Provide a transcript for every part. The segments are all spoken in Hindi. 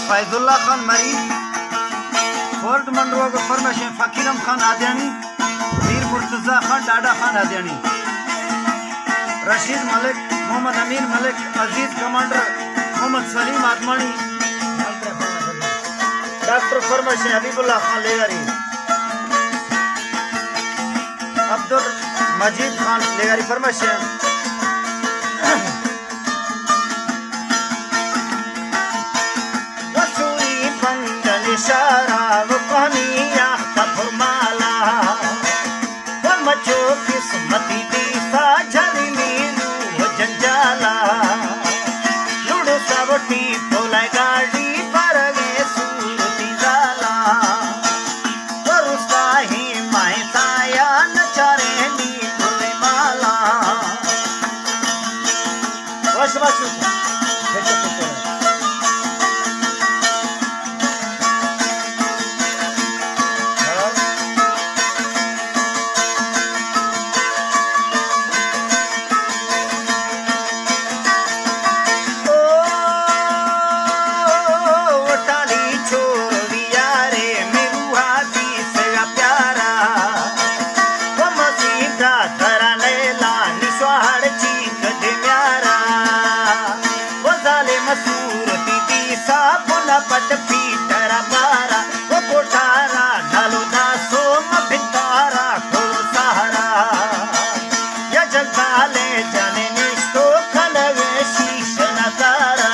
फैजुल्ला खान मरी, फोर्ट मंडवा को फरमाश फकीरम खान आदियानी, मीर मुर्तजा खान, डाडा खान आदियानी, रशीद मलिक, मोहम्मद अमीर मलिक, अजीज commander Mohammad Salim आदमानी, doctor फरमाश Habibullah Khan लेगारी, Abdul मजीद खान लेगारी फरमाश इशारा वो कहानी याख्ता फरमाला वो मचो किस्मती दी सा झली रूह जंजाला लुड़ो सावटी पोला गाड़ी पर गे सूरती जाला वो रुस्ता ही माए साया नचारे नी भोले माला वश वश पट पीटरा बारा वो कोठारा ढालो दासो भितारा खोलो सहारा या जगदाले जाने निष्ठो खलवे शीश नजारा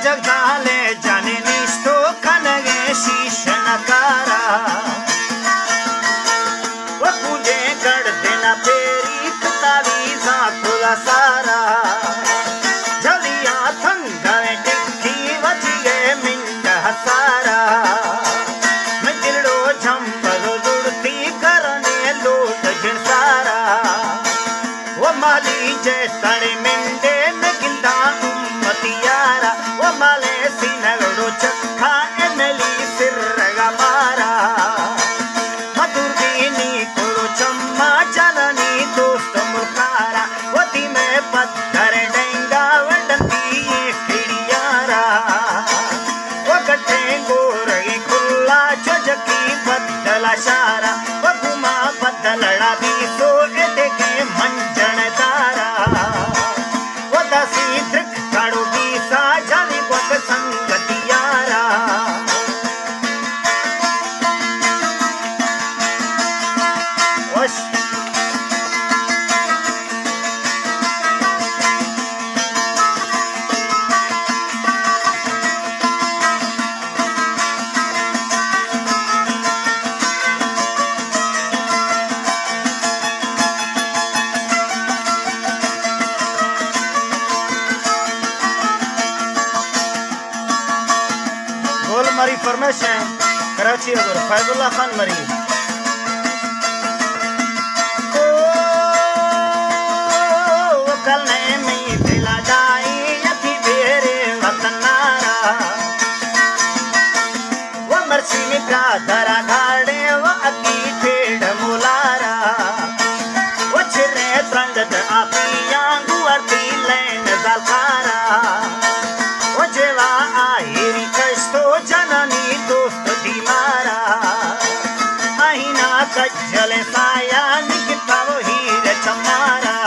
जगदाले जाने निष्ठो खनगे शीश नकारा वो पूजे गढ़ देना पेरी तावीजा खुला सारा जलिया थंगवे टिक्की वजिगे मिंड हसारा मैं दिलडो झंबलो दुड़ती करने लोट जिसारा वो माली जे तड़े मिंडे में गिंदा उम्मतियारा वो माले सीनगड़ो चक्का एनली सिर्रगा मारा मधुरदीनी कोलो चम्मा जननी दोस्त मुखारा वती में पत्थर डेंगा वडती खिड़ियारा वो गट्टे गोरगी खुल्ला चजकी बदला शारा वो घुमा बदलड़ा दी सो एटे के मंजन तारा वो दसी दृक काड़ोगी सा जानी वक संगतियारा वश गोल मरी फरमाइश है कराची और फैजुल्ला खान मरी ओ कल ने में दिला जाई यथी बेरे वतनारा वो मरसी में का धरा घाड़े वो अगी पेड़ मुलारा वो छिरे त्रंगत आपी यांगू अर्ती लैन दलकारा वो जेवा आहिरी कष्टो जननी दोस्त दीमारा आहिना कज्जले साया निकता वो हीर चमारा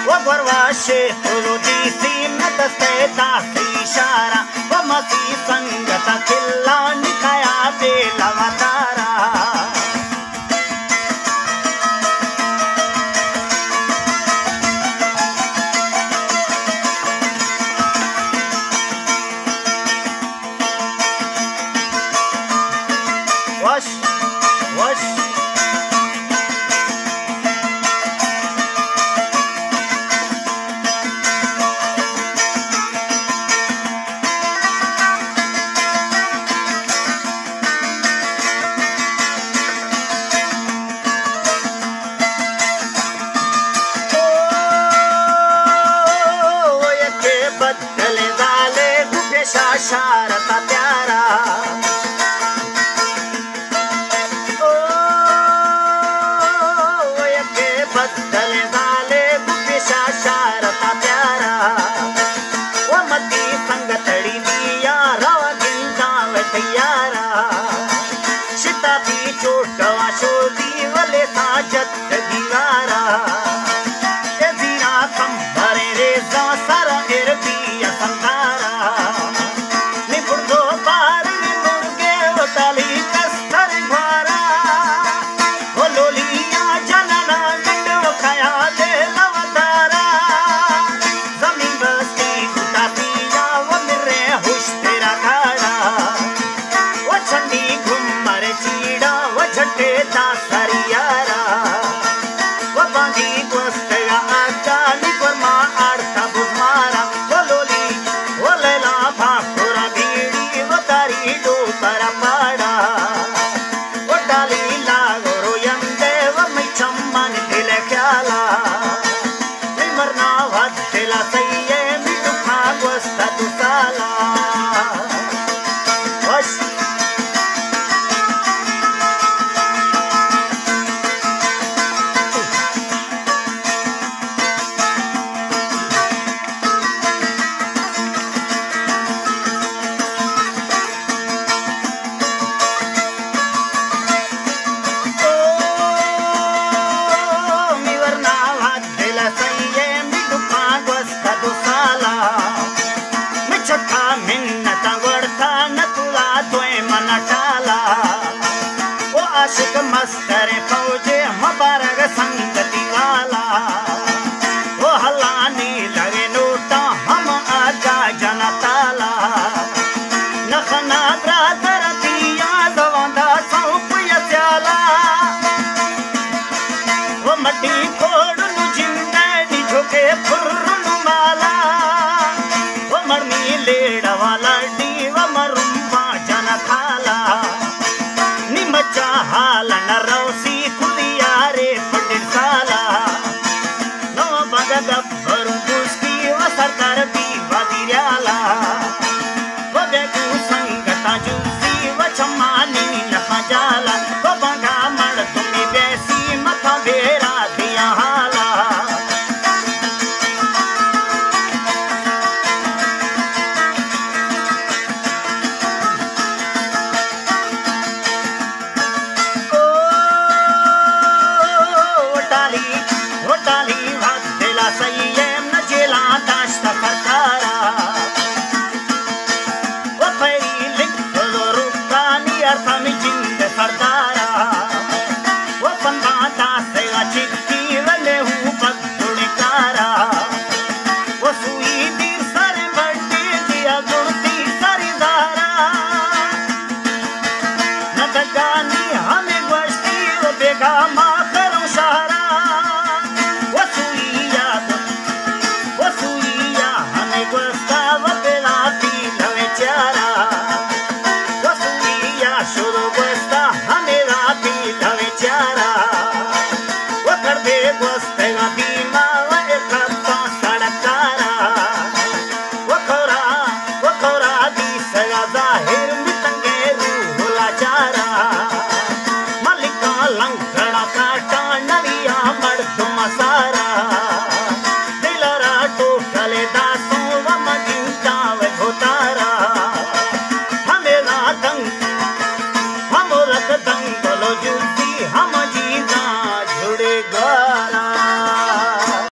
वो गरवा शेखुलो दीसी नतस्ते दासी इशारा वो मसी संगता खिल्ला निकाया बेलवा तारा वश वश शारता प्यारा ओ यके बदले झाले गुपिशा शारता प्यारा ओ मती संगतड़ी दिया रवा गिंदा वठियारा शितापी चोटवा शोधी वले साजत दीवारा ए जीरा कंबरे रेजा सारा एरबिया संधारा निपुण दो पार मुर्गे उताली कस्तर भारा ओ लोलिया जनना गंड खाया दे लवतारा जमीन बस्ती गुटा पिया वो मेरे हुश तेरा खाड़ा वो छंडी घुमर चीड़ा वो झटे दासरियारा वो बांधी गोस्तगा आका निपरमा आड़ता बुझमारा वो लोली वो लैला भाकुरा भीड़ी वो तारी डोपरा पाड़ा वो डाली लागोरो यंदे वो मैं चम्मन दिले ख्याला मैं मरना वद्दिला सैये मैं दुखा गोस्ता दुसाला आशिक मस्तर फौजे मुबारक संगति वाला वो हलानी लगे नोटा हम आजा जनताला नखना ब्रादर दिया दवांदा सौंप यस्याला वो मटी कोड़ नु जिंदे दी झोके फुर्रनु माला वो मरनी लेड़ा वाला डी वो मरुम्बा जनताला निमचा हाल न रौसी खुदिया रे पटिर साला नो बग गब्बर गुस्की व सरदार भी बदियाला वो बेगू संगता जूसी व चमानी न जाला वो बंगा मड़ तुम्हें बैसी मथा बेरा दिया हाला सैयम न जेला दाश्ता करतारा वो फैरी लिख दो रुकानी अर्था में जिंद सरदारा वो पंदा दासेगा चिक्की वले हूँ बगुड़कारा वो सुई दीर सर बड्डी दिया गुड़ती सरिदारा न दगानी हमें गोश्ती वो बेगा माँ करो शारा लंकड़ा काटा नलिया मर्द मसारा दिलरा टोटले दासों व मगिंता व घोतारा हमें दंग हम रख दंग बोलो जूती